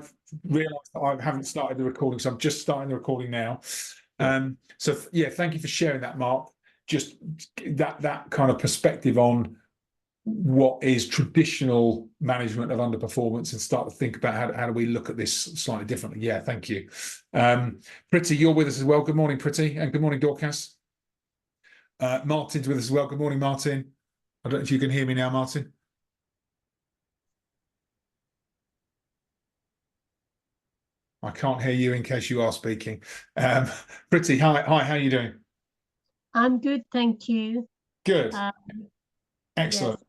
I've realised that I haven't started the recording, so I'm just starting the recording now. So yeah, thank you for sharing that, Mark. Just that kind of perspective on what is traditional management of underperformance and start to think about how do we look at this slightly differently. Yeah, thank you. Pretty, you're with us as well. Good morning, Pretty, and good morning, Dorcas. Martin's with us as well. Good morning, Martin. I don't know if you can hear me now, Martin. I can't hear you in case you are speaking. Pretty, hi, how are you doing? I'm good, thank you. Good. Excellent.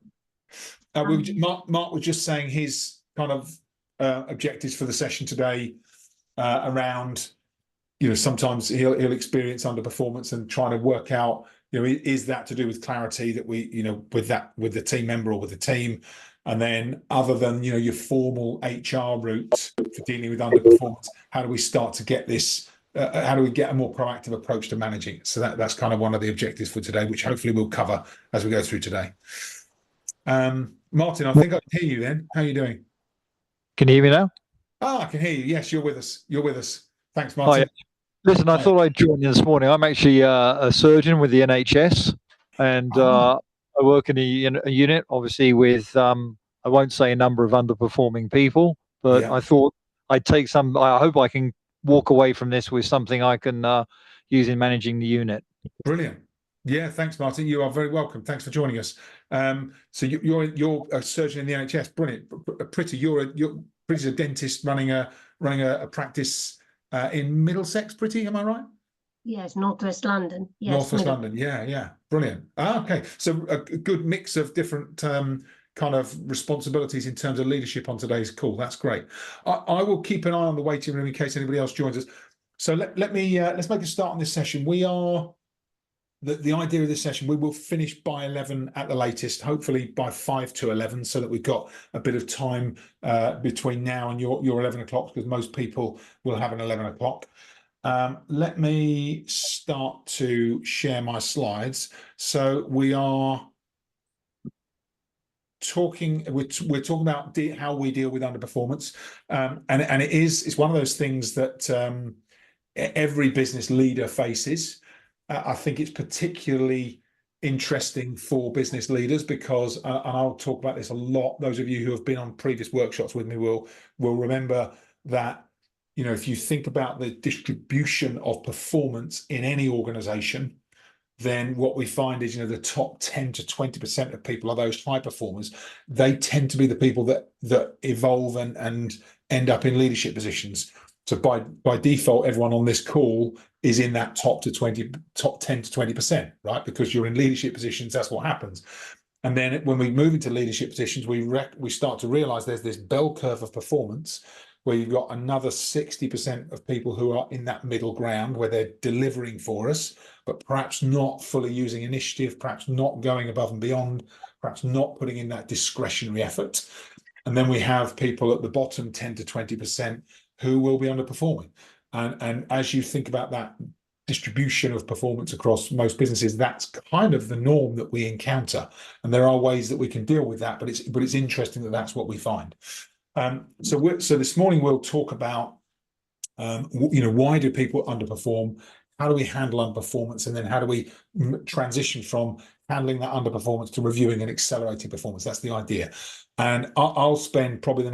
Yes. Mark was just saying his kind of objectives for the session today around, sometimes he'll experience underperformance and trying to work out, is that to do with clarity that we, with the team member or with the team? And then other than, your formal HR route for dealing with underperformance, how do we start to get this, how do we get a more proactive approach to managing it? So that's kind of one of the objectives for today, which hopefully we'll cover as we go through today. Martin, I think I can hear you then. How are you doing? Can you hear me now? I can hear you. Yes, you're with us. Thanks, Martin. Hi. Listen, I thought I'd join you this morning. I'm actually a surgeon with the NHS, and I work in a unit, obviously, with, I won't say a number of underperforming people, but I thought I'd take some, I hope I can walk away from this with something I can use in managing the unit. Brilliant. Yeah, thanks, Martin. You are very welcome. Thanks for joining us. So you're a surgeon in the NHS. Brilliant. Pretty, Pretty's a dentist running a practice in Middlesex. Pretty, am I right? Yes, Northwest London. Yes, Northwest London. Yeah. Brilliant. Okay, so a good mix of different kind of responsibilities in terms of leadership on today's call. That's great. I will keep an eye on the waiting room in case anybody else joins us. So let's make a start on this session. We are. The idea of this session, we will finish by 11 at the latest, hopefully by 5 to 11, so that we've got a bit of time between now and your 11 o'clock, because most people will have an 11 o'clock. Let me start to share my slides. So we are talking, we're talking about how we deal with underperformance, and it's one of those things that every business leader faces. I think it's particularly interesting for business leaders because, and I'll talk about this a lot, those of you who have been on previous workshops with me will remember that, if you think about the distribution of performance in any organization, then what we find is, the top 10 to 20% of people are those high performers. They tend to be the people that evolve and end up in leadership positions. So by default, everyone on this call is in that top 10 to 20%, right? Because you're in leadership positions, that's what happens. And then when we move into leadership positions, we start to realize there's this bell curve of performance where you've got another 60% of people who are in that middle ground where they're delivering for us, but perhaps not fully using initiative, perhaps not going above and beyond, perhaps not putting in that discretionary effort. And then we have people at the bottom 10 to 20% who will be underperforming. And as you think about that distribution of performance across most businesses, that's kind of the norm that we encounter. And there are ways that we can deal with that, but it's interesting that that's what we find. So this morning we'll talk about, why do people underperform? How do we handle underperformance? And then how do we transition from handling that underperformance to reviewing and accelerating performance? That's the idea. And I'll spend probably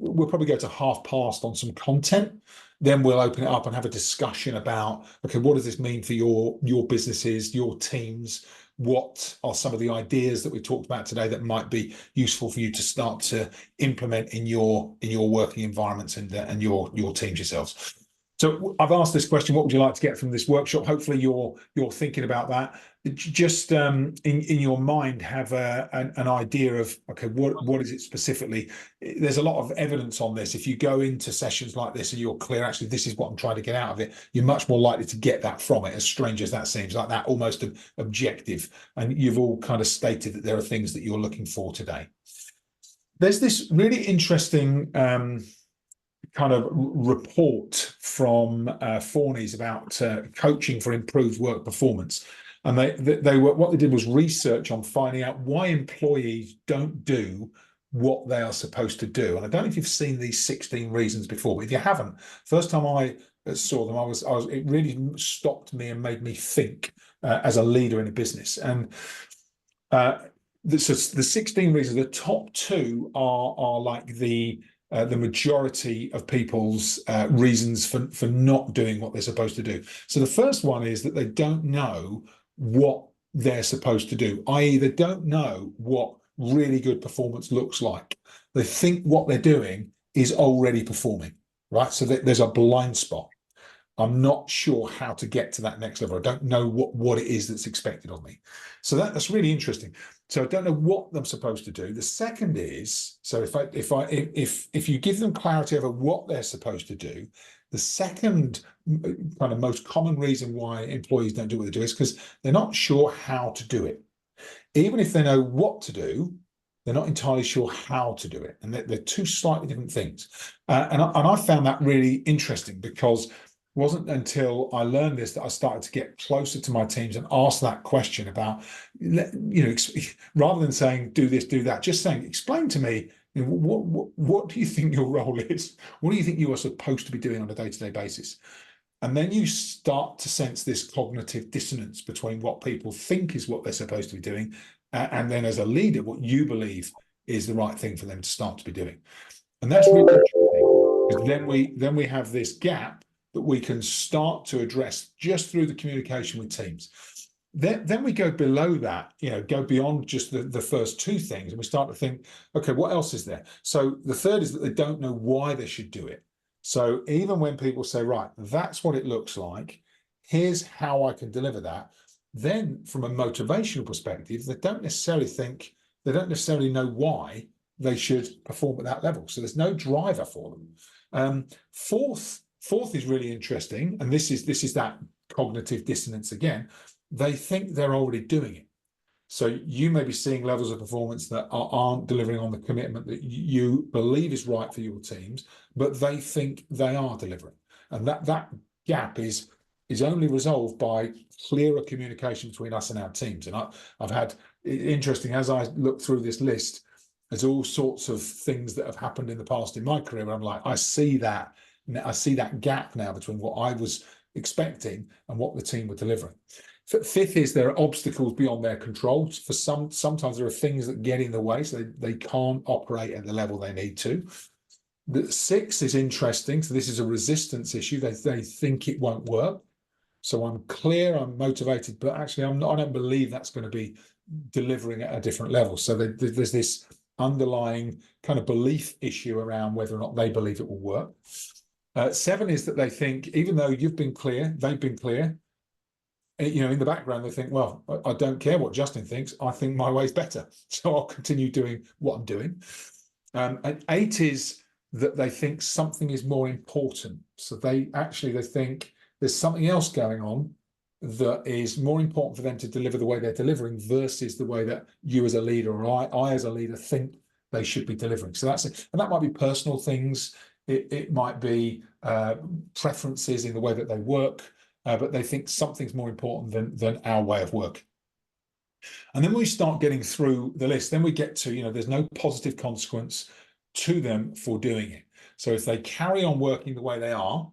we'll probably go to half past on some content. Then we'll open it up and have a discussion about, okay, what does this mean for your businesses, your teams? What are some of the ideas that we talked about today that might be useful for you to start to implement in your working environments and your teams yourselves? So I've asked this question: what would you like to get from this workshop? Hopefully you're thinking about that. Just in your mind, have an idea of, okay, what is it specifically? There's a lot of evidence on this. If you go into sessions like this and you're clear, actually, this is what I'm trying to get out of it, you're much more likely to get that from it, as strange as that seems, like that almost objective. And you've all kind of stated that there are things that you're looking for today. There's this really interesting kind of report from Forney's about coaching for improved work performance. And what they did was research on finding out why employees don't do what they are supposed to do. And I don't know if you've seen these 16 reasons before, but if you haven't, first time I saw them, it really stopped me and made me think as a leader in a business. And the 16 reasons, the top two are like the majority of people's reasons for not doing what they're supposed to do. So the first one is that they don't know what they're supposed to do, i.e. they don't know what really good performance looks like. They think what they're doing is already performing, right? So there's a blind spot. I'm not sure how to get to that next level. I don't know what it is that's expected of me. So that's really interesting. So I don't know what I'm supposed to do. The second is, so if you give them clarity over what they're supposed to do, the second kind of most common reason why employees don't do what they do is because they're not sure how to do it. Even if they know what to do, they're not entirely sure how to do it. And they're two slightly different things. And I found that really interesting, because it wasn't until I learned this that I started to get closer to my teams and ask that question about, rather than saying, do this, do that, just saying, explain to me, what do you think your role is? What do you think you are supposed to be doing on a day-to-day basis? And then you start to sense this cognitive dissonance between what people think is what they're supposed to be doing, and then as a leader, what you believe is the right thing for them to start to be doing. And that's really interesting, because then we have this gap that we can start to address just through the communication with teams. Then we go below that, go beyond just the first two things, and we start to think, okay, what else is there? So the third is that they don't know why they should do it. So even when people say, right, that's what it looks like, here's how I can deliver that, then from a motivational perspective, they don't necessarily know why they should perform at that level. So there's no driver for them. Fourth is really interesting, and this is that cognitive dissonance again. They think they're already doing it. So you may be seeing levels of performance that aren't delivering on the commitment that you believe is right for your teams, but they think they are delivering. And that gap is only resolved by clearer communication between us and our teams. And I've had, interesting, as I look through this list, there's all sorts of things that have happened in the past in my career where I'm like, I see that gap now between what I was expecting and what the team were delivering. Fifth is there are obstacles beyond their control. For sometimes there are things that get in the way, so they can't operate at the level they need to. The sixth is interesting. So this is a resistance issue. They think it won't work. So I'm clear, I'm motivated, but actually I don't believe that's going to be delivering at a different level. So there's this underlying kind of belief issue around whether or not they believe it will work. 7 is that they think, even though you've been clear, they've been clear, in the background, they think, well, I don't care what Justin thinks. I think my way's better. So I'll continue doing what I'm doing. And 8 is that they think something is more important. So they think there's something else going on that is more important for them to deliver the way they're delivering versus the way that you as a leader or I as a leader think they should be delivering. So that's it. And that might be personal things. It might be preferences in the way that they work. But they think something's more important than our way of work. And then when we start getting through the list, then we get to, there's no positive consequence to them for doing it. So if they carry on working the way they are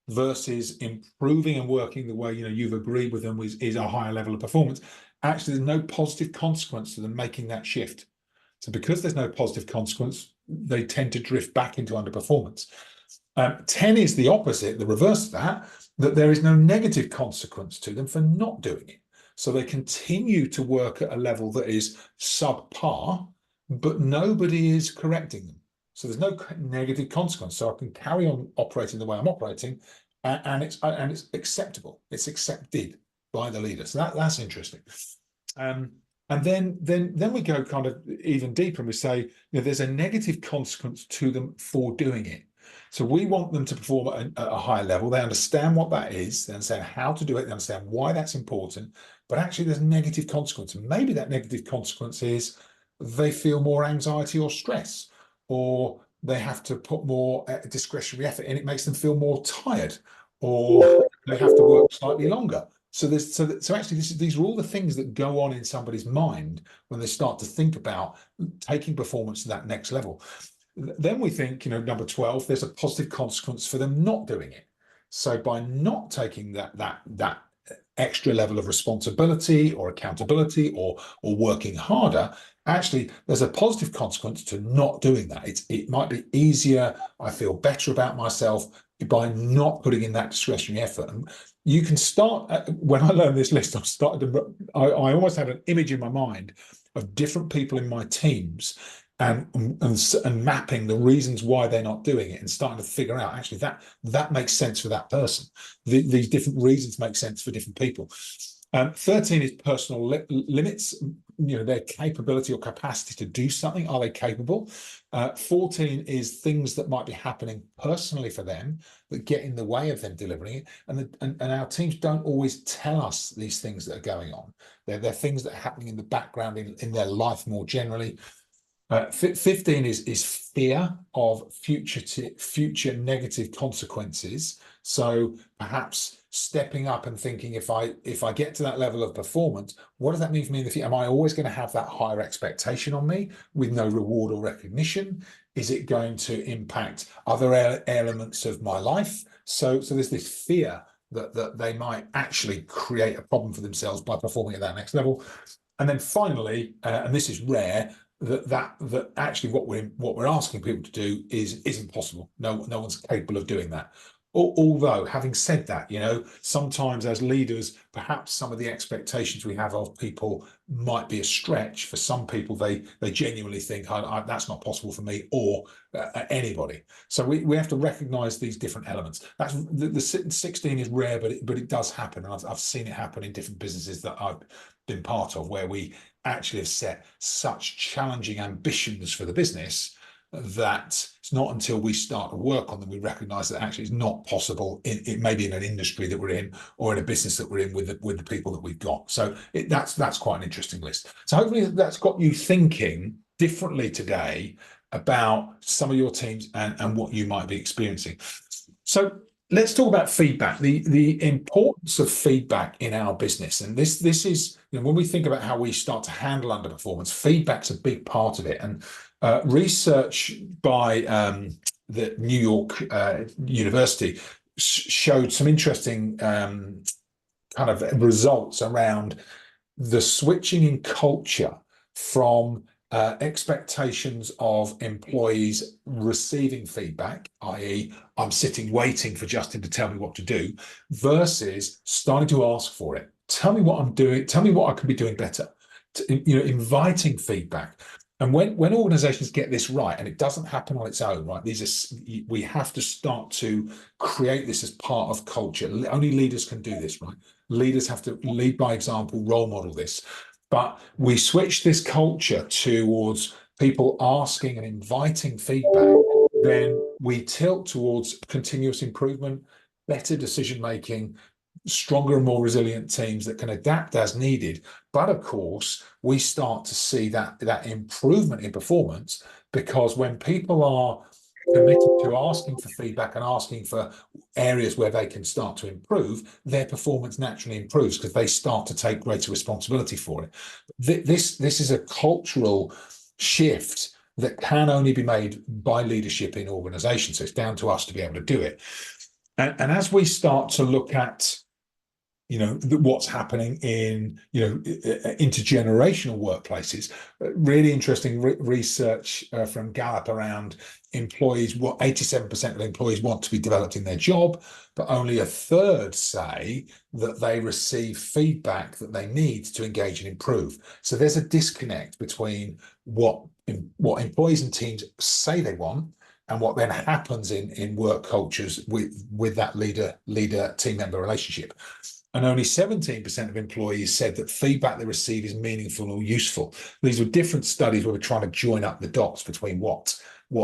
versus improving and working the way, you've agreed with them is a higher level of performance, actually there's no positive consequence to them making that shift. So because there's no positive consequence, they tend to drift back into underperformance. 10 is the opposite, the reverse of that there is no negative consequence to them for not doing it. So they continue to work at a level that is subpar, but nobody is correcting them. So there's no negative consequence. So I can carry on operating the way I'm operating, and it's acceptable. It's accepted by the leader. So that's interesting. And then we go kind of even deeper, and we say, there's a negative consequence to them for doing it. So we want them to perform at a higher level. They understand what that is. They understand how to do it. They understand why that's important. But actually, there's negative consequence. And maybe that negative consequence is they feel more anxiety or stress, or they have to put more discretionary effort in. It makes them feel more tired, or they have to work slightly longer, So actually these are all the things that go on in somebody's mind when they start to think about taking performance to that next level. Then we think, number 12, there's a positive consequence for them not doing it. So by not taking that extra level of responsibility or accountability or working harder, actually there's a positive consequence to not doing that. It might be easier. I feel better about myself by not putting in that discretionary effort. And you can start, when I learned this list, I almost had an image in my mind of different people in my teams and mapping the reasons why they're not doing it and starting to figure out actually that makes sense for that person. These different reasons make sense for different people. 13 is personal limits, their capability or capacity to do something. Are they capable? 14 is things that might be happening personally for them that get in the way of them delivering it. And our teams don't always tell us these things that are going on. They're things that are happening in the background in their life more generally. 15 is fear of future negative consequences. So perhaps stepping up and thinking, if I get to that level of performance, what does that mean for me in the future? Am I always going to have that higher expectation on me with no reward or recognition? Is it going to impact other elements of my life? So there's this fear that they might actually create a problem for themselves by performing at that next level. And then finally, and this is rare, that actually what we're asking people to do isn't possible. No one's capable of doing that. Although, having said that, sometimes as leaders, perhaps some of the expectations we have of people might be a stretch. For some people, they genuinely think that's not possible for me or anybody. So we have to recognise these different elements. That's the 16 is rare, but it does happen. And I've seen it happen in different businesses that I've been part of, where we actually have set such challenging ambitions for the business that it's not until we start to work on them we recognize that actually it's not possible it may be in an industry that we're in or in a business that we're in with the people that we've got. So that's quite an interesting list. So hopefully that's got you thinking differently today about some of your teams and what you might be experiencing. So let's talk about feedback, the importance of feedback in our business. And this is, when we think about how we start to handle underperformance, feedback's a big part of it. And research by the New York University showed some interesting kind of results around the switching in culture from expectations of employees receiving feedback, i.e., I'm sitting waiting for Justin to tell me what to do, versus starting to ask for it. Tell me what I'm doing. Tell me what I can be doing better. Inviting feedback. And when organizations get this right, and it doesn't happen on its own, right? We have to start to create this as part of culture. Only leaders can do this, right? Leaders have to lead by example, role model this. But we switch this culture towards people asking and inviting feedback, then we tilt towards continuous improvement, better decision making, stronger and more resilient teams that can adapt as needed. But of course, we start to see that improvement in performance, because when people are committed to asking for feedback and asking for areas where they can start to improve, their performance naturally improves because they start to take greater responsibility for it. This is a cultural shift that can only be made by leadership in organizations. So it's down to us to be able to do it. And as we start to look at what's happening in intergenerational workplaces, really interesting research from Gallup around employees. What 87% of employees want to be developed in their job, but only a third say that they receive feedback that they need to engage and improve. So there's a disconnect between what employees and teams say they want and what then happens in work cultures with that leader team member relationship. And only 17% of employees said that feedback they receive is meaningful or useful. These were different studies where we're trying to join up the dots between what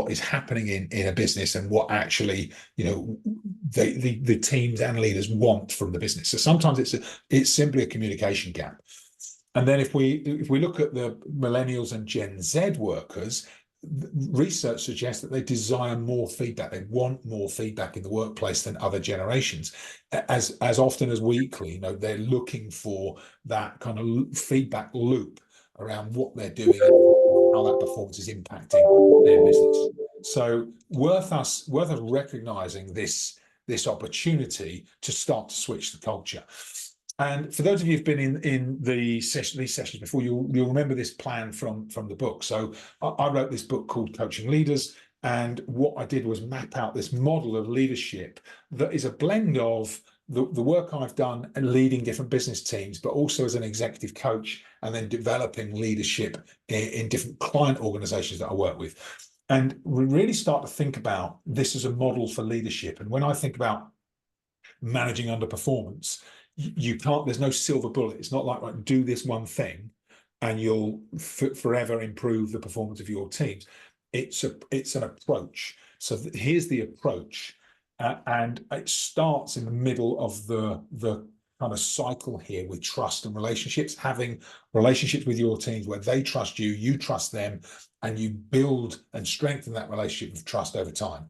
is happening in a business and what actually the teams and leaders want from the business. So sometimes it's simply a communication gap. And then if we look at the millennials and Gen Z workers, research suggests that they desire more feedback. They want more feedback in the workplace than other generations. As often as weekly, you know, they're looking for that kind of feedback loop around what they're doing and how that performance is impacting their business. So worth us recognizing this opportunity to start to switch the culture. And for those of you who've been in these sessions before, you'll remember this plan from the book. So I wrote this book called Coaching Leaders, and what I did was map out this model of leadership that is a blend of the work I've done and leading different business teams, but also as an executive coach, and then developing leadership in different client organizations that I work with. And we really start to think about this as a model for leadership. And when I think about managing underperformance, you can't, there's no silver bullet. It's not like do this one thing and you'll forever improve the performance of your teams. It's an approach. So here's the approach, and it starts in the middle of the kind of cycle here with trust and relationships, having relationships with your teams where they trust you, you trust them, and you build and strengthen that relationship of trust over time.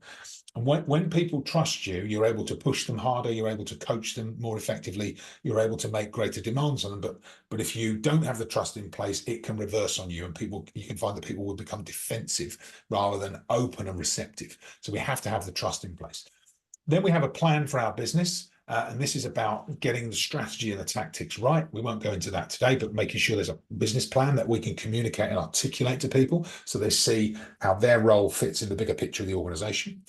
And when people trust you, you're able to push them harder, you're able to coach them more effectively, you're able to make greater demands on them. But if you don't have the trust in place, it can reverse on you, and you can find that people will become defensive rather than open and receptive. So we have to have the trust in place. Then we have a plan for our business. And this is about getting the strategy and the tactics right. We won't go into that today, but making sure there's a business plan that we can communicate and articulate to people so they see how their role fits in the bigger picture of the organization.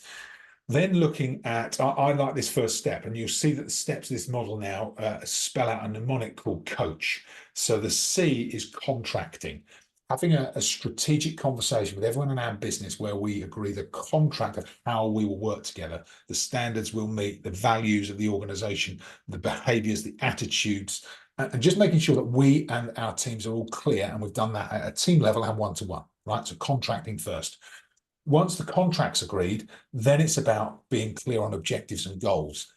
Then looking at, I like this first step, and you'll see that the steps of this model now spell out a mnemonic called coach. So the C is contracting, having a strategic conversation with everyone in our business where we agree the contract of how we will work together, the standards we'll meet, the values of the organization, the behaviors, the attitudes, and just making sure that we and our teams are all clear. And we've done that at a team level and one-to-one, right? So contracting first. Once the contract's agreed, then it's about being clear on objectives and goals.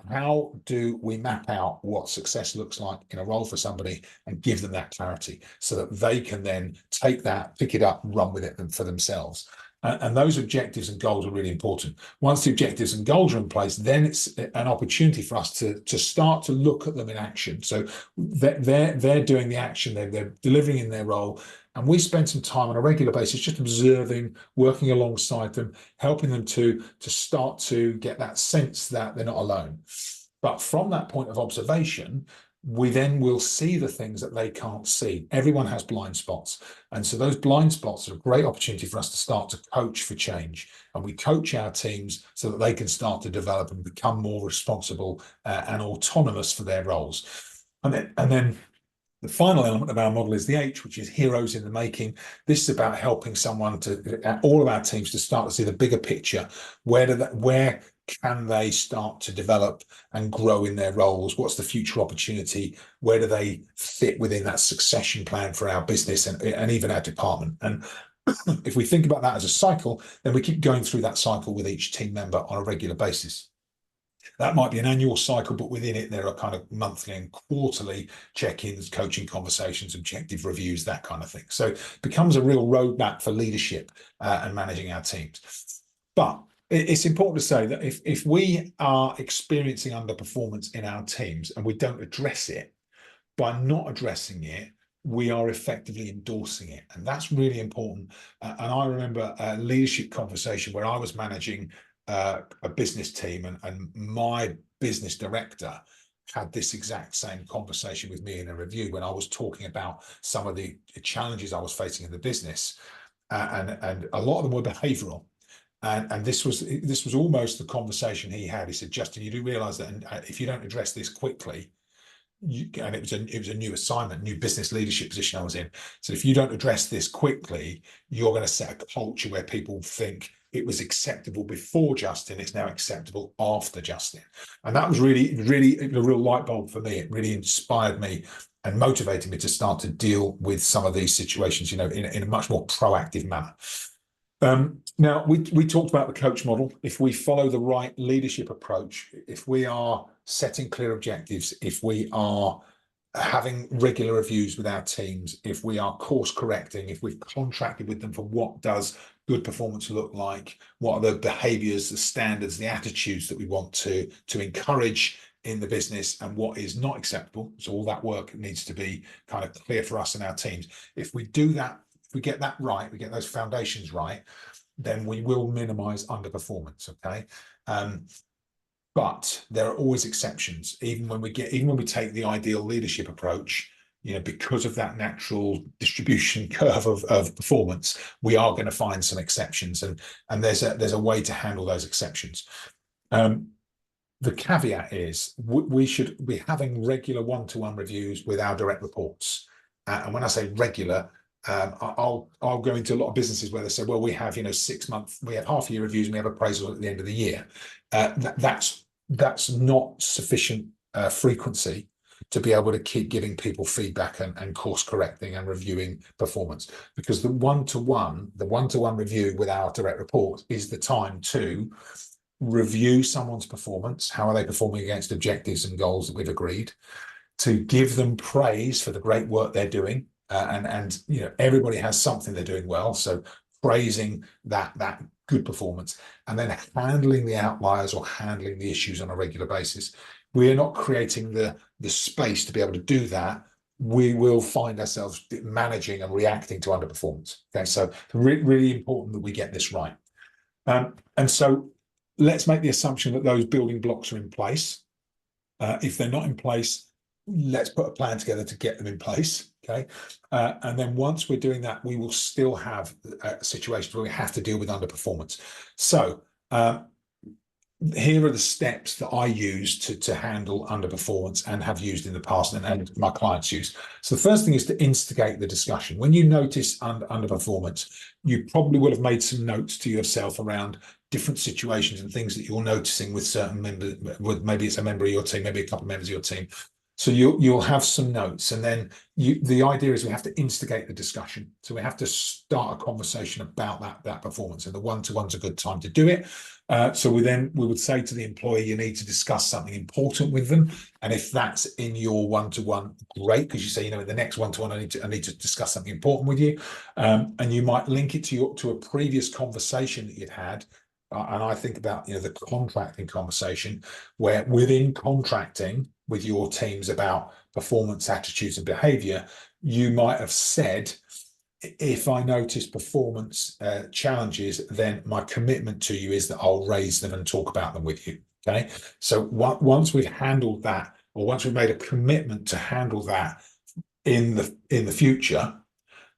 How do we map out what success looks like in a role for somebody and give them that clarity so that they can then take that, pick it up, run with it for themselves? And those objectives and goals are really important. Once the objectives and goals are in place, then it's an opportunity for us to start to look at them in action. So they're doing the action, they're delivering in their role. And we spend some time on a regular basis just observing, working alongside them, helping them to start to get that sense that they're not alone. But from that point of observation, we then will see the things that they can't see. Everyone has blind spots. And so those blind spots are a great opportunity for us to start to coach for change. And we coach our teams so that they can start to develop and become more responsible and autonomous for their roles. And then the final element of our model is the H, which is heroes in the making. This is about helping all of our teams to start to see the bigger picture. Where can they start to develop and grow in their roles? What's the future opportunity? Where do they fit within that succession plan for our business and even our department? And if we think about that as a cycle, then we keep going through that cycle with each team member on a regular basis. That might be an annual cycle, but within it, there are kind of monthly and quarterly check-ins, coaching conversations, objective reviews, that kind of thing. So it becomes a real roadmap for leadership and managing our teams. But it's important to say that if we are experiencing underperformance in our teams and we don't address it, by not addressing it, we are effectively endorsing it. And that's really important. And I remember a leadership conversation where I was managing a business team, and my business director had this exact same conversation with me in a review when I was talking about some of the challenges I was facing in the business, and a lot of them were behavioural. And this was almost the conversation he had. He said, Justin, you do realise that if you don't address this quickly, and it was a new assignment, new business leadership position I was in. So if you don't address this quickly, you're going to set a culture where people think it was acceptable before Justin, it's now acceptable after Justin. And that was really a real light bulb for me. It really inspired me and motivated me to start to deal with some of these situations, in a much more proactive manner. Now, we talked about the coach model. If we follow the right leadership approach, if we are setting clear objectives, if we are having regular reviews with our teams, if we are course correcting, if we've contracted with them for what does good performance look like, what are the behaviors, the standards, the attitudes that we want to encourage in the business, and what is not acceptable. So all that work needs to be kind of clear for us and our teams. If we do that, if we get that right, we get those foundations right, then we will minimize underperformance. Okay. But there are always exceptions, even when we take the ideal leadership approach, because of that natural distribution curve of performance, we are going to find some exceptions, and there's a way to handle those exceptions. The caveat is we should be having regular one-to-one reviews with our direct reports. And when I say regular, I'll go into a lot of businesses where they say, well, we have 6 month, we have half-year reviews, and we have appraisals at the end of the year. That's not sufficient frequency to be able to keep giving people feedback and course correcting and reviewing performance, because the one-to-one review with our direct report is the time to review someone's performance. How are they performing against objectives and goals that we've agreed? To give them praise for the great work they're doing, and everybody has something they're doing well, so praising that good performance, and then handling the outliers or handling the issues on a regular basis. We are not creating the space to be able to do that. We will find ourselves managing and reacting to underperformance. Okay, so really important that we get this right. And so let's make the assumption that those building blocks are in place. If they're not in place, let's put a plan together to get them in place. Okay. And then once we're doing that, we will still have situations where we have to deal with underperformance. So here are the steps that I use to handle underperformance and have used in the past, and my clients use. So the first thing is to instigate the discussion. When you notice underperformance, you probably will have made some notes to yourself around different situations and things that you're noticing with certain members. Maybe it's a member of your team, maybe a couple of members of your team. So you'll have some notes, and then the idea is we have to instigate the discussion. So we have to start a conversation about that performance, and the one-to-one's a good time to do it. So we would say to the employee, you need to discuss something important with them, and if that's in your one-to-one, great, because you say, in the next one-to-one, I need to discuss something important with you, and you might link it to a previous conversation that you'd had. And I think about the contracting conversation, where within contracting with your teams about performance, attitudes, and behavior, you might have said, if I notice performance challenges, then my commitment to you is that I'll raise them and talk about them with you. Okay, so once we've handled that, or once we've made a commitment to handle that in the future,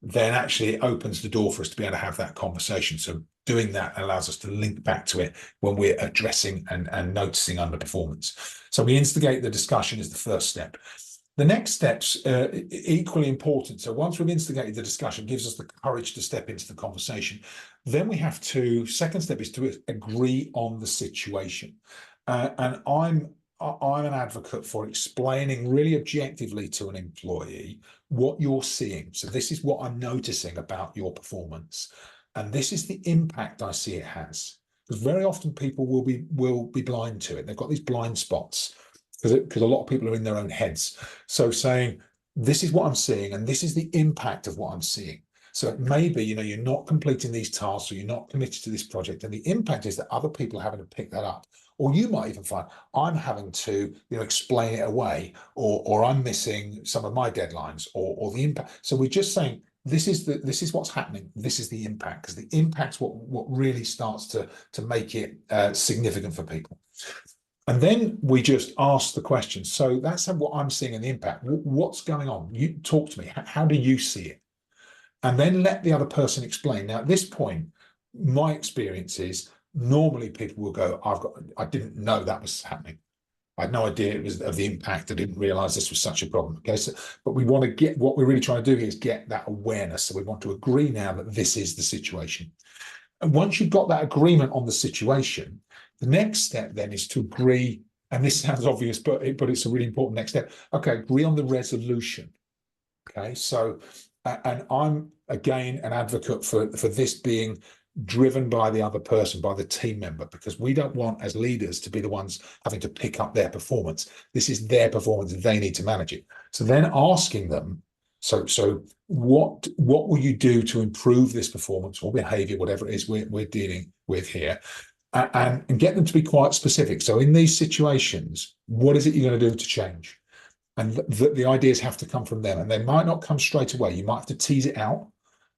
then actually it opens the door for us to be able to have that conversation. So doing that allows us to link back to it when we're addressing and noticing underperformance. So we instigate the discussion is the first step. The next step's equally important. So once we've instigated the discussion, it gives us the courage to step into the conversation. Then we have to, second step is to agree on the situation. And I'm an advocate for explaining really objectively to an employee what you're seeing. So this is what I'm noticing about your performance, and this is the impact I see it has. Because very often people will be blind to it. They've got these blind spots because a lot of people are in their own heads. So saying, this is what I'm seeing, and this is the impact of what I'm seeing. So maybe, you're not completing these tasks, or you're not committed to this project, and the impact is that other people are having to pick that up. Or you might even find I'm having to, explain it away, or I'm missing some of my deadlines, or the impact. So we're just saying, this is what's happening. This is the impact, because the impact's what really starts to make it significant for people. And then we just ask the question. So that's what I'm seeing in the impact. What's going on? You talk to me. How do you see it? And then let the other person explain. Now, at this point, my experience is normally people will go, I didn't know that was happening. I had no idea it was of the impact. I didn't realize this was such a problem. Okay, so, but we want to get, what we're really trying to do here is get that awareness. So we want to agree now that this is the situation. And once you've got that agreement on the situation, the next step then is to agree, and this sounds obvious, but it's a really important next step. Okay, agree on the resolution. Okay, so, and I'm again an advocate for this being driven by the other person, by the team member, because we don't want as leaders to be the ones having to pick up their performance. This is their performance, they need to manage it. So then asking them, so what will you do to improve this performance or behavior, whatever it is we're dealing with here, and get them to be quite specific. So in these situations, what is it you're going to do to change? And the ideas have to come from them, and they might not come straight away. You might have to tease it out.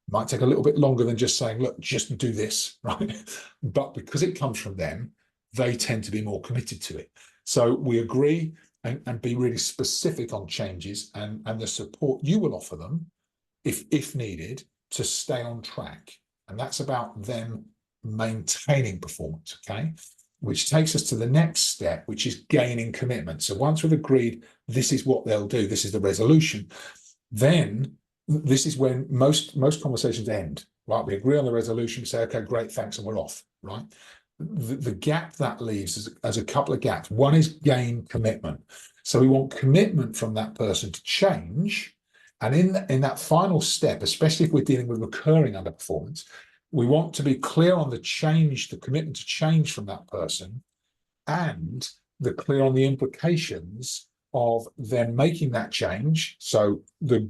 It might take a little bit longer than just saying, look, just do this, right? But because it comes from them, they tend to be more committed to it. So we agree and be really specific on changes and the support you will offer them, if needed, to stay on track. And that's about them maintaining performance, okay? Which takes us to the next step, which is gaining commitment. So once we've agreed this is what they'll do, this is the resolution, then this is when most conversations end, right? We agree on the resolution, say, okay, great, thanks, and we're off, right? The gap that leaves as a couple of gaps. One is gain commitment. So we want commitment from that person to change. And in that final step, especially if we're dealing with recurring underperformance, we want to be clear on the change, the commitment to change from that person, and the clear on the implications of them making that change. So the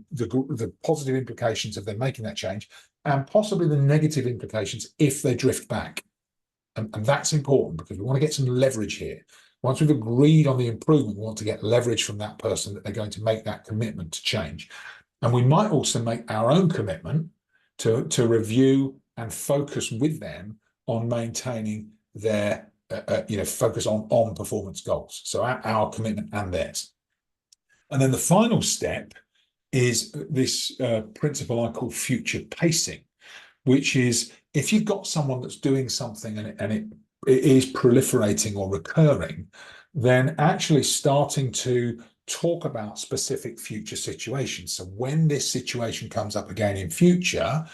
positive implications of them making that change, and possibly the negative implications if they drift back. And that's important because we want to get some leverage here. Once we've agreed on the improvement, we want to get leverage from that person that they're going to make that commitment to change. And we might also make our own commitment to review and focus with them on maintaining their focus on performance goals. So our commitment and theirs. And then the final step is this principle I call future pacing, which is if you've got someone that's doing something and it is proliferating or recurring, then actually starting to talk about specific future situations. So when this situation comes up again in future,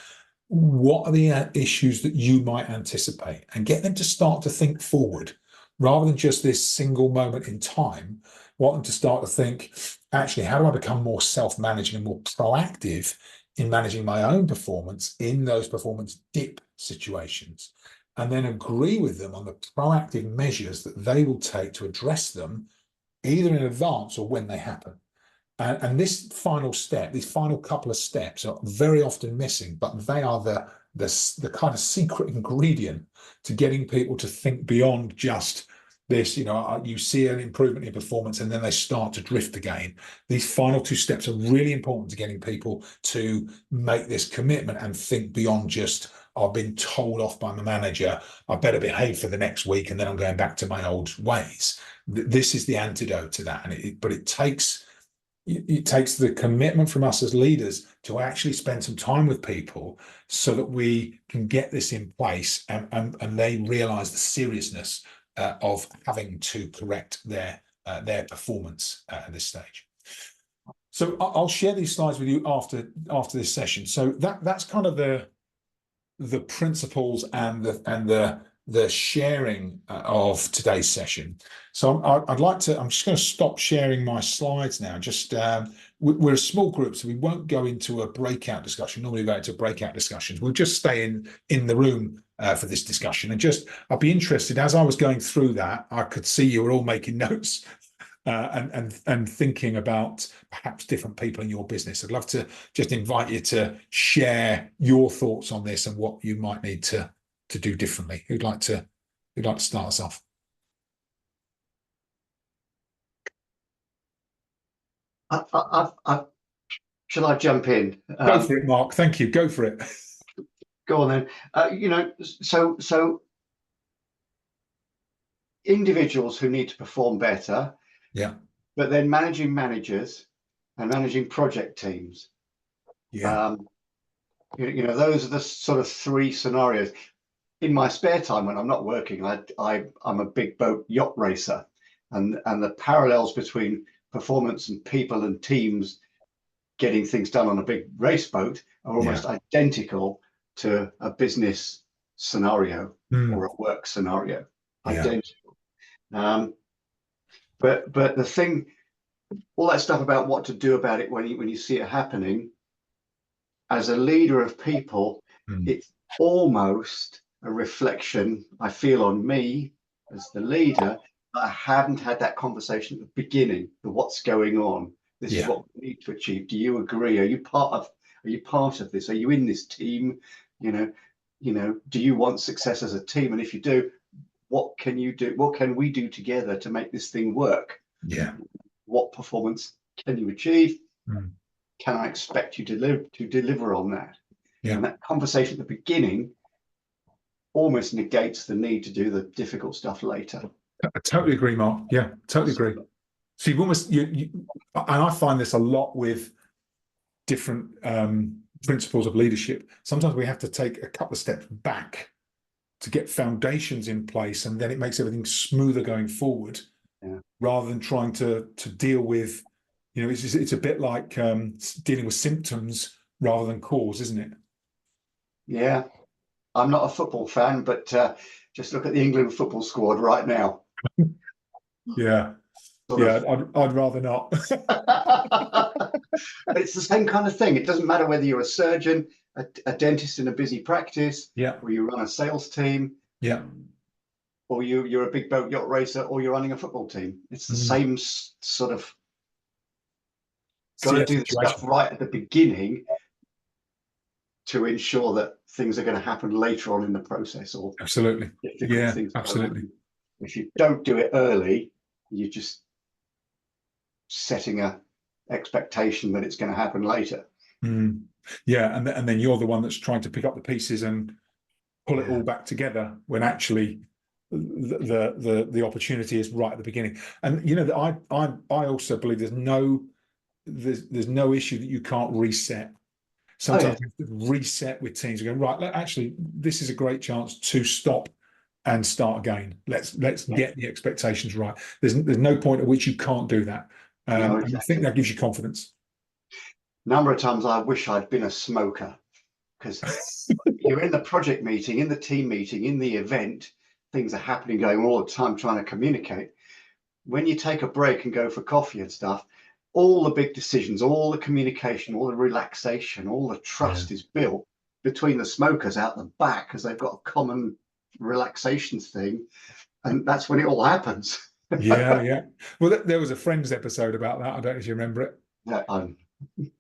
what are the issues that you might anticipate, and get them to start to think forward rather than just this single moment in time. Want them to start to think, actually, how do I become more self-managing and more proactive in managing my own performance in those performance dip situations, and then agree with them on the proactive measures that they will take to address them either in advance or when they happen. And this final step, these final couple of steps are very often missing, but they are the kind of secret ingredient to getting people to think beyond just this. You see an improvement in performance and then they start to drift again. These final two steps are really important to getting people to make this commitment and think beyond just, I've been told off by my manager, I better behave for the next week and then I'm going back to my old ways. This is the antidote to that. But it takes the commitment from us as leaders to actually spend some time with people so that we can get this in place and they realize the seriousness of having to correct their performance at this stage. So I'll share these slides with you after this session. So that's kind of the principles and the sharing of today's session. So I'm just going to stop sharing my slides now. We're a small group, so we won't go into a breakout discussion. Normally we go into breakout discussions. We'll just stay in the room for this discussion. And I'd be interested, as I was going through that, I could see you were all making notes and thinking about perhaps different people in your business. I'd love to just invite you to share your thoughts on this and what you might need to do differently. Who'd like to start us off? Shall I jump in? Go for it, Mark. Thank you. Go for it. Go on then. So individuals who need to perform better. Yeah. But then managing managers and managing project teams. Yeah. Those are the sort of three scenarios. In my spare time when I'm not working, I'm a big boat yacht racer, and the parallels between performance and people and teams getting things done on a big race boat are almost identical to a business scenario or a work scenario. Identical. But the thing, all that stuff about what to do about it when you see it happening, as a leader of people, almost a reflection, I feel, on me as the leader, that I haven't had that conversation at the beginning of what's going on. This is what we need to achieve. Do you agree? Are you part of this? Are you in this team? You know, do you want success as a team? And if you do, what can you do? What can we do together to make this thing work? Yeah. What performance can you achieve? Mm. Can I expect you to deliver on that? Yeah. And that conversation at the beginning almost negates the need to do the difficult stuff later. I totally agree, Mark. Yeah, totally agree. So you've almost and I find this a lot with different principles of leadership. Sometimes we have to take a couple of steps back to get foundations in place, and then it makes everything smoother going forward, rather than trying to deal with, you know, it's a bit like dealing with symptoms rather than cause, isn't it? Yeah, I'm not a football fan, but just look at the England football squad right now. Yeah, I'd rather not. It's the same kind of thing. It doesn't matter whether you're a surgeon, a dentist in a busy practice, or you run a sales team, or you're a big boat yacht racer, or you're running a football team. It's the same sort of, got to do the stuff right at the beginning to ensure that things are going to happen later on in the process, or absolutely, things. Absolutely. If you don't do it early, you're just setting a expectation that it's going to happen later. Yeah, and then you're the one that's trying to pick up the pieces and pull it all back together, when actually the opportunity is right at the beginning. And you know, I also believe there's no issue that you can't reset. Sometimes you have to reset with teams. You go, right, actually, this is a great chance to stop and start again. Let's get the expectations right. There's no point at which you can't do that. And I think that gives you confidence. Number of times I wish I'd been a smoker, because you're in the project meeting, in the team meeting, in the event, things are happening, going all the time, trying to communicate. When you take a break and go for coffee and stuff, all the big decisions, all the communication, all the relaxation, all the trust is built between the smokers out the back, because they've got a common relaxation thing, and that's when it all happens. Yeah. Well, there was a Friends episode about that. I don't know if you remember it. Yeah,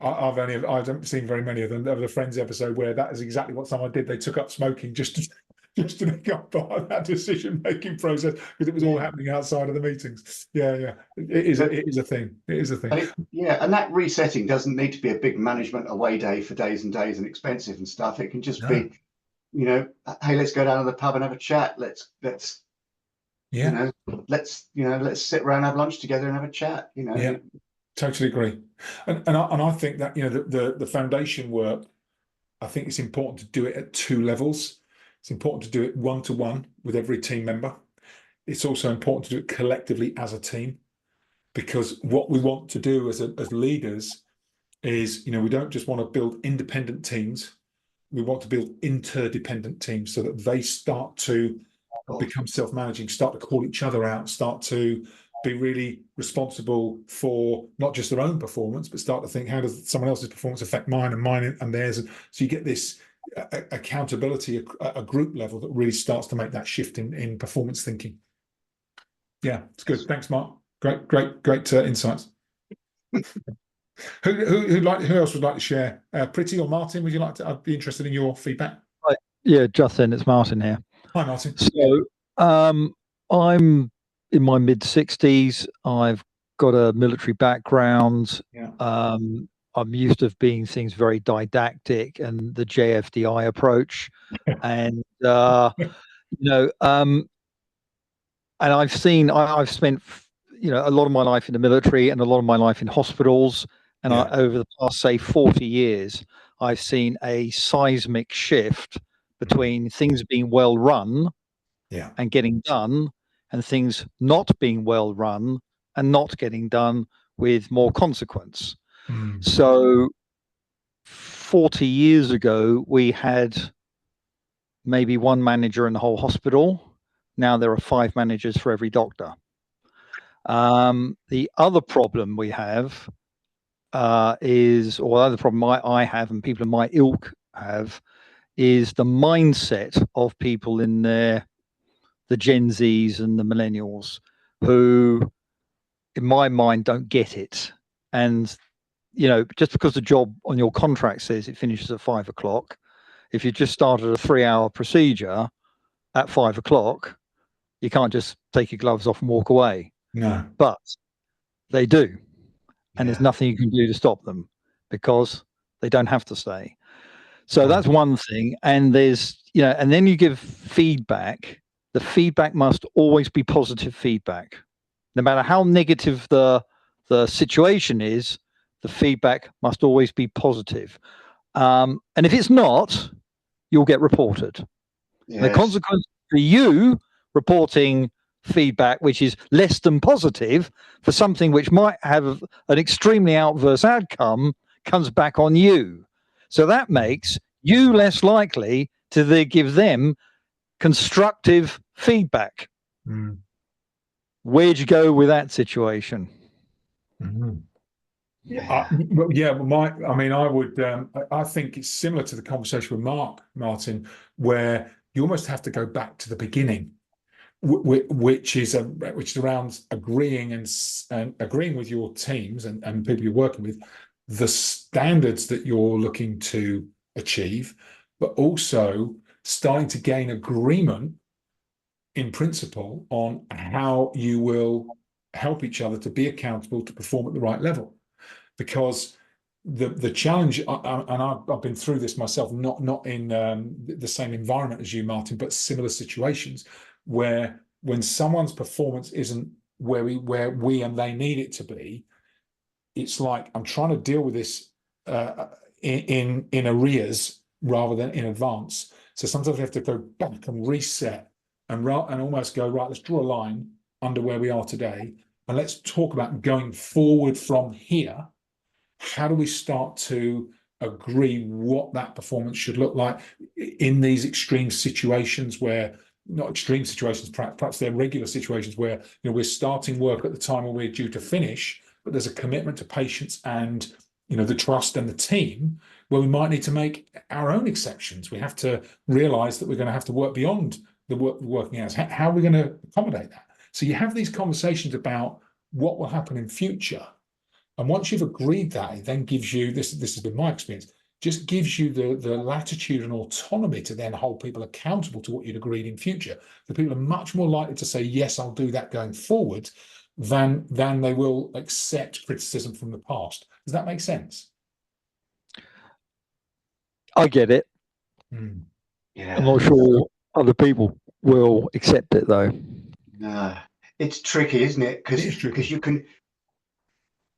I haven't seen very many of them. There was a Friends episode where that is exactly what someone did. They took up smoking just to make up behind that decision-making process, because it was all happening outside of the meetings. Yeah. It is a thing. It is a thing. And that resetting doesn't need to be a big management away day for days and days and expensive and stuff. It can just be, you know, hey, let's go down to the pub and have a chat. Let's you know, let's sit around, have lunch together and have a chat. You know. Yeah, totally agree. And I think that, you know, the foundation work, I think it's important to do it at two levels. It's important to do it one-to-one with every team member. It's also important to do it collectively as a team, because what we want to do as leaders is, you know, we don't just want to build independent teams. We want to build interdependent teams, so that they start to become self-managing, start to call each other out, start to be really responsible for not just their own performance, but start to think, how does someone else's performance affect mine and theirs? And so you get this accountability at a group level that really starts to make that shift in performance thinking. Yeah, it's good. Thanks, Mark. Great insights. Who else would like to share? Pretty or Martin? Would you like to? I'd be interested in your feedback. Yeah, Justin, it's Martin here. Hi, Martin. So, I'm in my mid-60s. I've got a military background. I'm used to being things very didactic and the JFDI approach, and and I've spent a lot of my life in the military and a lot of my life in hospitals, and over the past, say, 40 years, I've seen a seismic shift between things being well run and getting done, and things not being well run and not getting done with more consequence. So 40 years ago, we had maybe one manager in the whole hospital. Now there are 5 managers for every doctor. The other problem we have I have and people in my ilk have, is the mindset of people in the Gen Zs and the millennials who, in my mind, don't get it. And, just because the job on your contract says it finishes at 5 o'clock, if you just started a 3-hour procedure at 5 o'clock, you can't just take your gloves off and walk away. No. But they do. And there's Yeah. nothing you can do to stop them because they don't have to stay. So that's one thing. And there's, and then you give feedback. The feedback must always be positive feedback. No matter how negative the situation is, the feedback must always be positive. And if it's not, you'll get reported. Yes. The consequence for you reporting feedback which is less than positive for something which might have an extremely adverse outcome comes back on you. So that makes you less likely to give them constructive feedback. Mm. Where'd you go with that situation? Mm-hmm. I would. I think it's similar to the conversation with Martin, where you almost have to go back to the beginning, which is around agreeing and agreeing with your teams and people you're working with, the standards that you're looking to achieve, but also starting to gain agreement in principle on how you will help each other to be accountable to perform at the right level. Because the challenge, and I've been through this myself, not in the same environment as you, Martin, but similar situations where when someone's performance isn't where we and they need it to be, it's like I'm trying to deal with this in arrears rather than in advance. So sometimes we have to go back and reset and almost go, right, let's draw a line under where we are today, and let's talk about going forward from here. How do we start to agree what that performance should look like in these extreme situations where, not extreme situations, perhaps they're regular situations where we're starting work at the time when we're due to finish, but there's a commitment to patients and the trust and the team where we might need to make our own exceptions. We have to realize that we're going to have to work beyond the working hours. How are we going to accommodate that? So you have these conversations about what will happen in future. And once you've agreed that, it then gives you, this has been my experience, just gives you the latitude and autonomy to then hold people accountable to what you'd agreed in future. The people are much more likely to say, yes, I'll do that going forward than they will accept criticism from the past. Does that make sense? I get it. Yeah. I'm not sure other people will accept it though. No, it's tricky, isn't it? Because you can,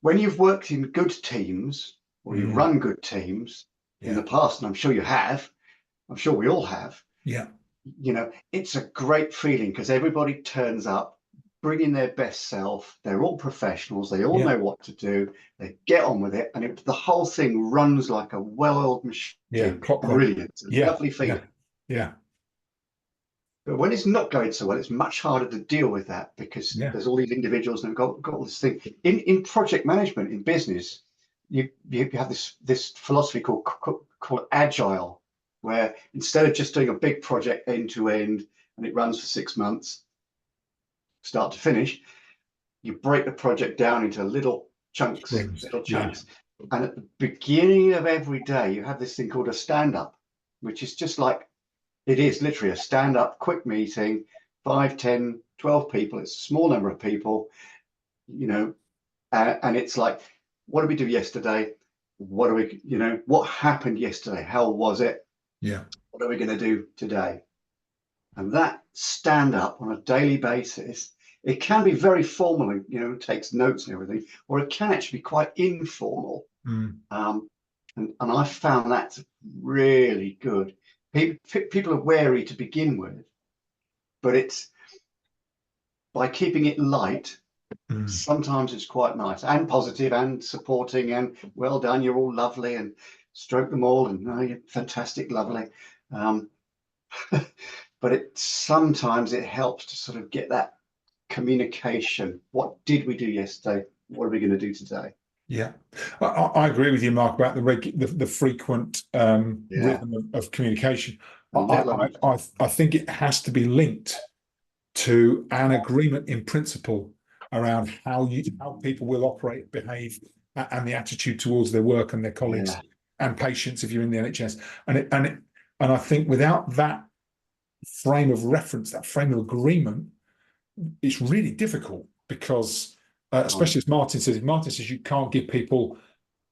when you've worked in good teams or you've run good teams in the past, and I'm sure you have, I'm sure we all have. Yeah. It's a great feeling because everybody turns up, bringing their best self. They're all professionals. They all know what to do. They get on with it, and the whole thing runs like a well-oiled machine. Yeah, brilliant. It's a lovely feeling. Yeah. But when it's not going so well, it's much harder to deal with that because there's all these individuals and got all this thing. In project management, in business, you have this philosophy called agile, where instead of just doing a big project end to end and it runs for 6 months, start to finish, you break the project down into little chunks. And at the beginning of every day, you have this thing called a stand-up, which is just like, it is literally a stand-up quick meeting, 5, 10, 12 people. It's a small number of people, and it's like, what did we do yesterday? What do we, what happened yesterday? How was it? Yeah. What are we going to do today? And that stand-up on a daily basis, it can be very formal and, takes notes and everything, or it can actually be quite informal. And I found that really good. People are wary to begin with, but it's by keeping it light. Sometimes it's quite nice and positive and supporting and well done. You're all lovely and stroke them all and you're fantastic, lovely. But sometimes it helps to sort of get that communication. What did we do yesterday? What are we going to do today? Yeah, I agree with you, Mark, about the frequent rhythm of communication. I think it has to be linked to an agreement in principle around how people will operate, behave, and the attitude towards their work and their colleagues and patients if you're in the NHS. And I think without that frame of reference, that frame of agreement, it's really difficult because, especially as Martin says, you can't give people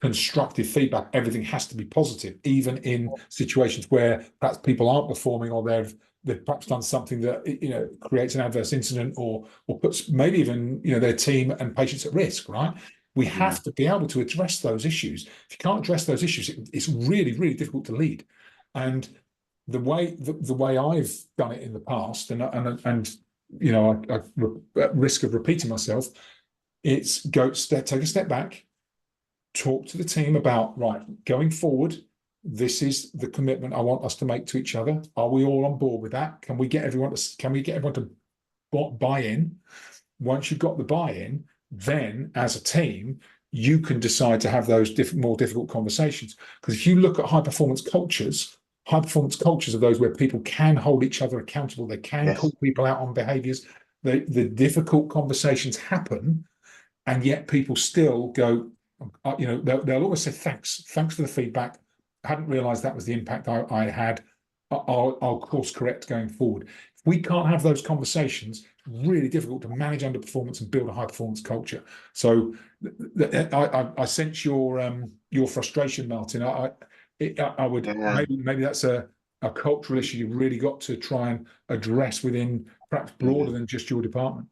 constructive feedback. Everything has to be positive, even in situations where perhaps people aren't performing, or they've perhaps done something that creates an adverse incident, or puts maybe even their team and patients at risk. Right? We have to be able to address those issues. If you can't address those issues, it's really, really difficult to lead. And the way I've done it in the past, and I at risk of repeating myself, it's take a step back, talk to the team about, right, going forward, this is the commitment I want us to make to each other. Are we all on board with that? Can we get everyone to buy in? Once you've got the buy-in, then as a team, you can decide to have those more difficult conversations. Because if you look at high performance cultures are those where people can hold each other accountable. They can call people out on behaviors. The difficult conversations happen, and yet people still go, they'll always say, thanks for the feedback. I hadn't realized that was the impact I had. I'll course correct going forward. If we can't have those conversations, it's really difficult to manage underperformance and build a high performance culture. So I sense your frustration, Martin. I would maybe that's a cultural issue you've really got to try and address within perhaps broader than just your department.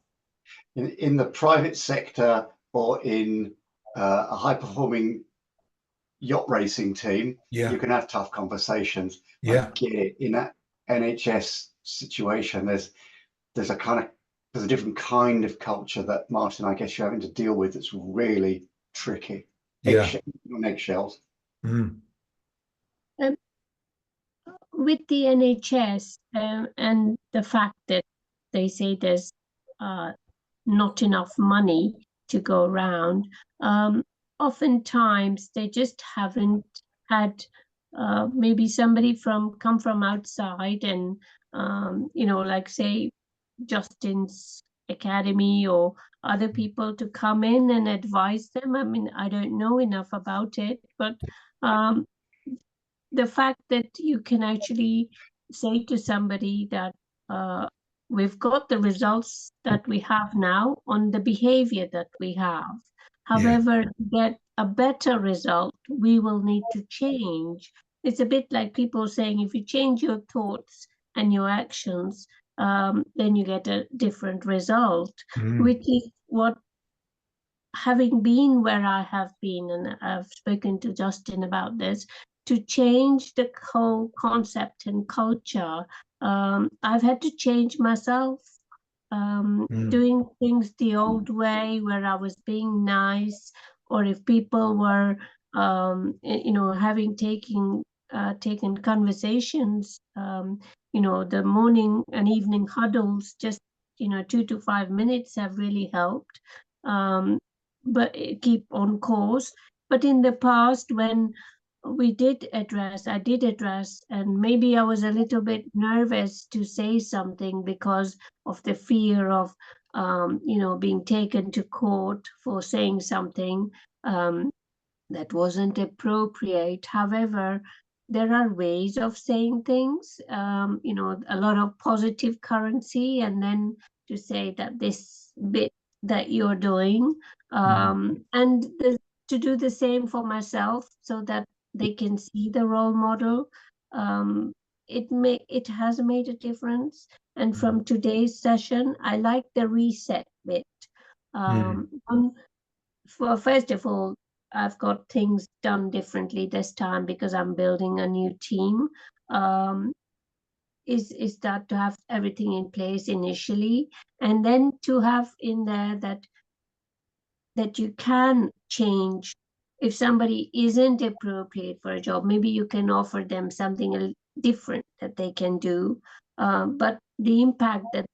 In the private sector, or in a high performing yacht racing team, you can have tough conversations. I get it. In that NHS situation, there's a different kind of culture that, Martin, I guess you're having to deal with. It's really tricky. Eggshells. With the NHS and the fact that they say there's not enough money to go around, oftentimes they just haven't had maybe somebody come from outside and like say Justin's Academy or other people to come in and advise them. I mean, I don't know enough about it, but the fact that you can actually say to somebody that we've got the results that we have now on the behavior that we have. However, to get a better result, we will need to change. It's a bit like people saying, if you change your thoughts and your actions, then you get a different result, which is what, having been where I have been, and I've spoken to Justin about this, to change the whole concept and culture, I've had to change myself, doing things the old way, where I was being nice, or if people were, having taken conversations, the morning and evening huddles, just 2 to 5 minutes have really helped. But keep on course. But in the past, when I did address, and maybe I was a little bit nervous to say something because of the fear of, being taken to court for saying something that wasn't appropriate. However, there are ways of saying things, a lot of positive currency, and then to say that this bit that you're doing, and to do the same for myself, so that they can see the role model. It has made a difference. And from today's session, I like the reset bit. First of all, I've got things done differently this time because I'm building a new team. Is that to have everything in place initially, and then to have in there that you can change. If somebody isn't appropriate for a job, maybe you can offer them something different that they can do, but the impact that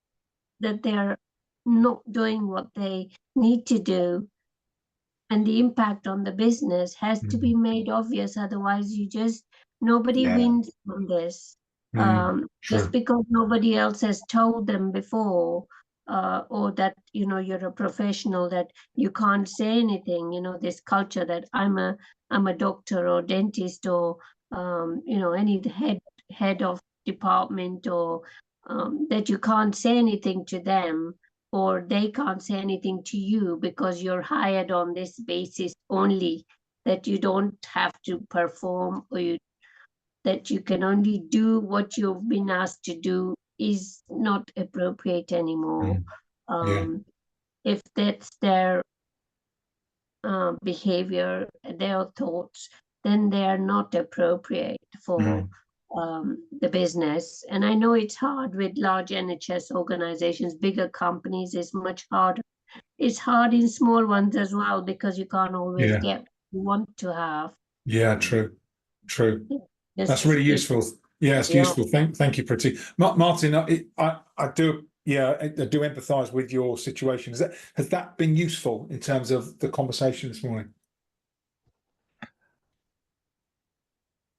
they're not doing what they need to do, and the impact on the business has to be made obvious. Otherwise, nobody wins from this. Just True. because nobody else has told them before, or that, you're a professional, that you can't say anything, this culture that I'm a doctor or dentist or, any head of department, or that you can't say anything to them, or they can't say anything to you because you're hired on this basis only, that you don't have to perform, or that you can only do what you've been asked to do, is not appropriate anymore. Yeah. If that's their behavior, their thoughts, then they are not appropriate for the business. And I know it's hard with large NHS organizations, bigger companies is much harder. It's hard in small ones as well, because you can't always get what you want to have. Yeah, true. That's Yes, really useful. Yeah, it's yeah. useful. Thank you, Pretty. Martin, I do, I do empathise with your situation. Has that been useful in terms of the conversation this morning?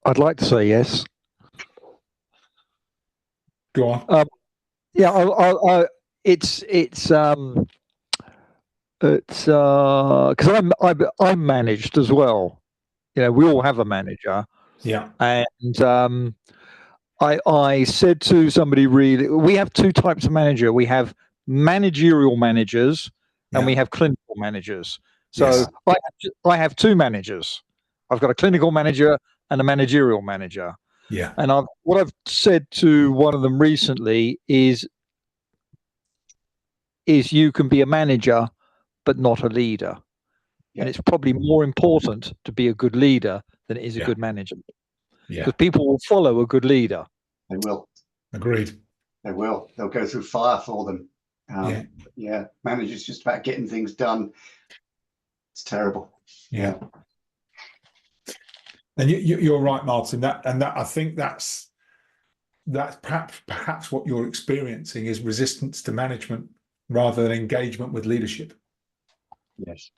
I'd like to say yes. Go on. Yeah, it's because I'm managed as well. We all have a manager. Yeah. And I said to somebody, we have two types of manager. We have managerial managers and we have clinical managers. So I have two managers. I've got a clinical manager and a managerial manager. Yeah. And what I've said to one of them recently is you can be a manager, but not a leader. Yeah. And it's probably more important to be a good leader than it is a good manager. Yeah. Because people will follow a good leader. They will. Agreed. They will. They'll go through fire for them. Managers just about getting things done. It's terrible. Yeah. And you're right, Martin. That I think that's perhaps what you're experiencing is resistance to management rather than engagement with leadership. Yes.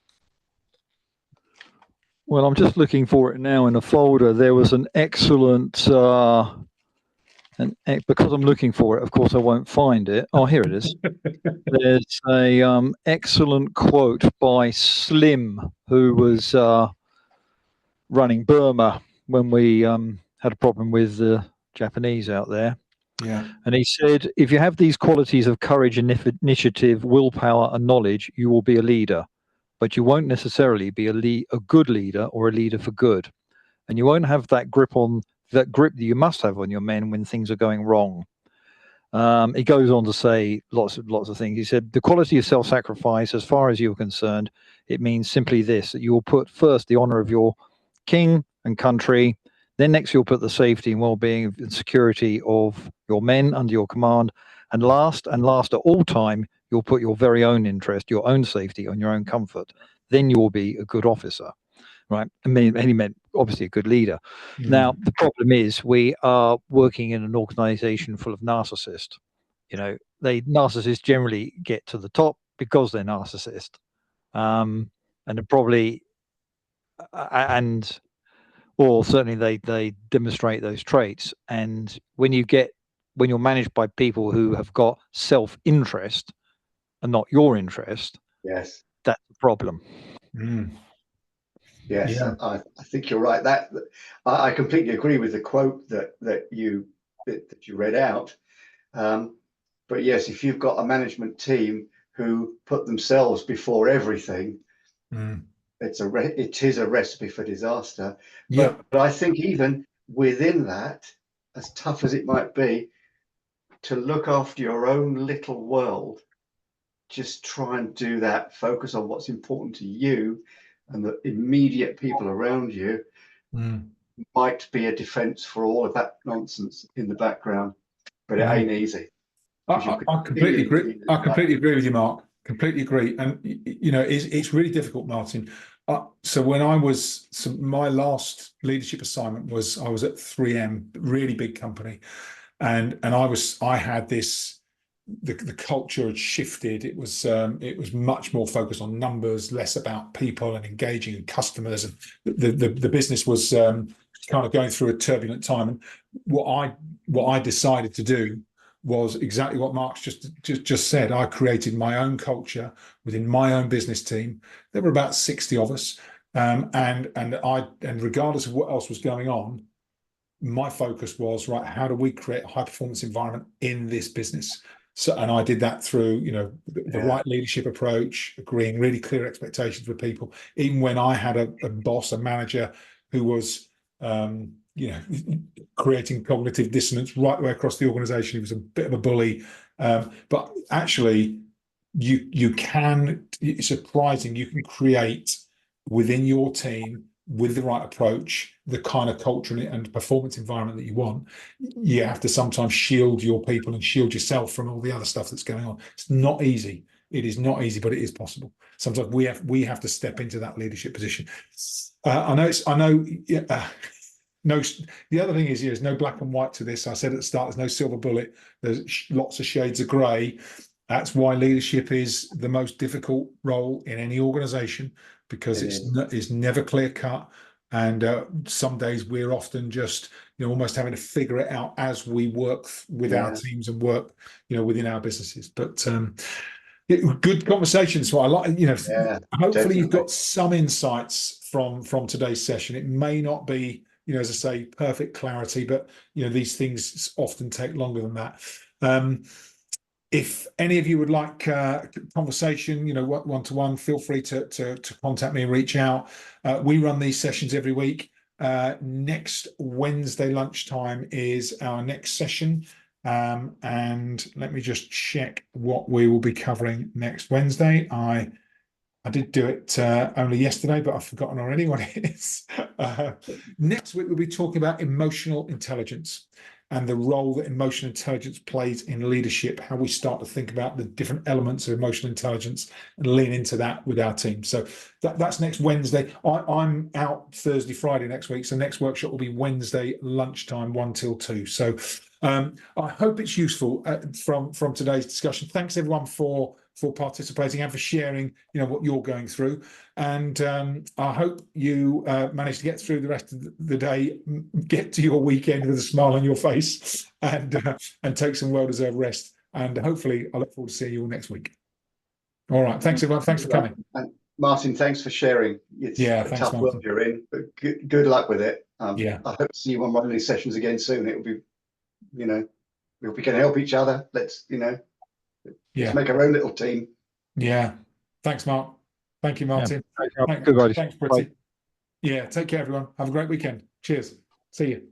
Well, I'm just looking for it now in a folder. There was an excellent, because I'm looking for it, of course, I won't find it. Oh, here it is. There's a excellent quote by Slim, who was running Burma when we had a problem with the Japanese out there. Yeah. And he said, if you have these qualities of courage, initiative, willpower, and knowledge, you will be a leader. But you won't necessarily be a good leader or a leader for good. And you won't have that grip that you must have on your men when things are going wrong. He goes on to say lots of things. He said, the quality of self-sacrifice, as far as you're concerned, it means simply this, that you will put first the honor of your king and country. Then next you'll put the safety and well-being and security of your men under your command. And last at all time, you'll put your very own interest, your own safety, and your own comfort. Then you will be a good officer, right? And he meant obviously a good leader. Now, the problem is we are working in an organization full of narcissists. Narcissists generally get to the top because they're narcissists. And they're probably, or certainly they demonstrate those traits. And when you're managed by people who have got self-interest and not your interest, yes, that's the problem. Yes, I think you're right. That I completely agree with the quote that you read out. But yes, if you've got a management team who put themselves before everything, it is a recipe for disaster. But I think even within that, as tough as it might be, to look after your own little world, just try and do that. Focus on what's important to you and the immediate people around you might be a defense for all of that nonsense in the background. But it ain't easy. I completely agree. I completely agree with you, Mark. Completely agree. And it's really difficult, Martin. So when my last leadership assignment was, I was at 3M, really big company, and I had this the culture had shifted. It was much more focused on numbers, less about people and engaging customers, and the business was kind of going through a turbulent time. And what I decided to do was exactly what Mark's just said. I created my own culture within my own business team. There were about 60 of us, and regardless of what else was going on, my focus was, right, how do we create a high performance environment in this business? So, and I did that through, the right leadership approach, agreeing really clear expectations with people. Even when I had a boss, a manager who was, creating cognitive dissonance right the way across the organization. He was a bit of a bully, but actually, it's surprising, you can create within your team, with the right approach, the kind of culture and performance environment that you want. You have to sometimes shield your people and shield yourself from all the other stuff that's going on. It's not easy. It is not easy, but it is possible. Sometimes we have to step into that leadership position. No, the other thing is, there's no black and white to this. I said at the start, there's no silver bullet. There's lots of shades of grey. That's why leadership is the most difficult role in any organization, because it's never clear cut. And some days we're often just, almost having to figure it out as we work with our teams and work, within our businesses. But good conversation. So I like, hopefully definitely. You've got some insights from today's session. It may not be, as I say, perfect clarity, but these things often take longer than that. If any of you would like conversation, one-to-one, feel free to contact me and reach out. We run these sessions every week. Next Wednesday lunchtime is our next session. And let me just check what we will be covering next Wednesday. I did do it only yesterday, but I've forgotten already what it is. Next week, we'll be talking about emotional intelligence and the role that emotional intelligence plays in leadership, how we start to think about the different elements of emotional intelligence and lean into that with our team. So that's next Wednesday. I'm out Thursday, Friday next week. So next workshop will be Wednesday lunchtime, 1 till 2. So I hope it's useful from today's discussion. Thanks everyone for participating and for sharing, what you're going through. And I hope you manage to get through the rest of the day, get to your weekend with a smile on your face, and take some well-deserved rest. And hopefully, I look forward to seeing you all next week. All right. Thanks, everyone. Thanks for coming. And Martin, thanks for sharing. It's a tough world you're in, but good luck with it. I hope to see you on one of these sessions again soon. It will be, if we can help each other, let's make our own little team. Yeah. Thanks, Mark. Thank you, Martin. Goodbye. Thanks, Pretty. Yeah. Take care, everyone. Have a great weekend. Cheers. See you.